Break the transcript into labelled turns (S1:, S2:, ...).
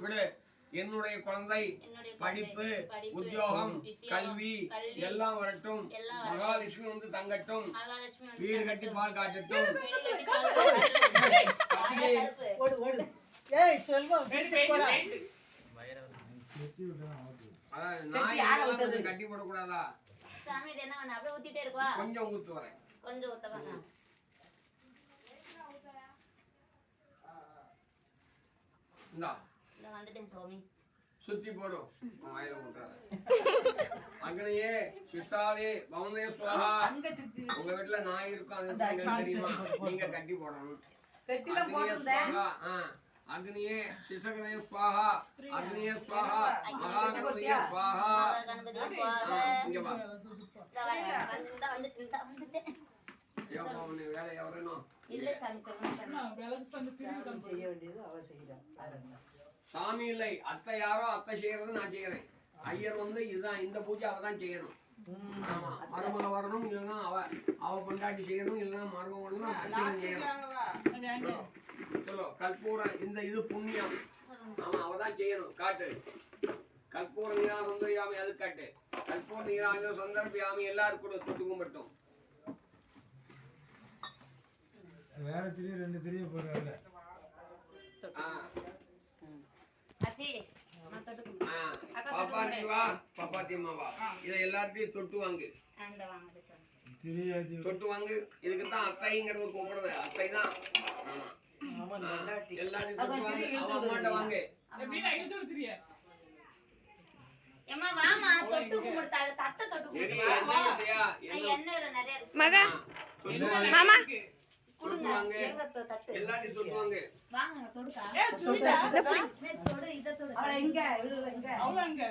S1: விடு. என்னுடைய குழந்தை படிப்பு, உத்தியோகம், கல்வி எல்லாம் வரட்டும். மகாலட்சுமி வந்து தங்கட்டும். வீடு கட்டி பால் காட்டட்டும். கட்டி போடக்கூடாதா? கொஞ்சம் ஊத்து வரேன். கொஞ்சம் ஊத்த சுத்தி போடும். அக்னியே சிஷ்டாவே பவனே சுவாஹா. உங்க வீட்டுல நாய் இருக்கும், தெரியுமா? நீங்க கட்டி போடணும். அக்னியே சிஷகனே சுவாஹா. அக்னியே சுவாஹா. மகாகணபதியே சுவாஹா. இங்க வா. வேலை எவரணும் சாமி இல்லை. அத்தை யாரோ அத்தை செய்யறது நான் செய்யறேன். ஐயர் வந்து இதுதான் இந்த பூஜை அவதான் செய்யணும். ஆமா, மருமக வரணும், இல்லைன்னா அவ பொண்டாட்டி செய்யணும், இல்லைன்னா மருமக வரணும், அச்சனம் செய்யணும். சொல்லோ கற்பூரம் இந்த இது புண்ணியம். ஆமா, அவதான் செய்யணும். காட்டு கற்பூர நீரா சுந்தரியாமி, அது காட்டு கற்பூர நீராக சந்தர்ப்பியாமி. எல்லாரும் கூட தொட்டு கும்பிட்டோம். வேற திரிய 2 திரிய போறாங்க. பாப்பா நீ வா, பாப்பா தீமா வா. இதை எல்லாத்தையும் தொட்டு வாங்கு. தொட்டு வாங்கு. இதுக்கு தான் அத்தைங்கிறது கூப்பிடுறது. அத்தை தான். ஆமா, எல்லாத்தையும் தொட்டு வாங்கு. அவன் அம்மாட்ட வாங்கு.
S2: மகா மாமா
S1: எல்லாத்தையும் தொட்டு வாங்கு.
S3: வாங்க தொடுக்கா. ஏ சுடிடா. தொடு இத தொடு. அவள எங்க? இவள எங்க? அவள எங்க?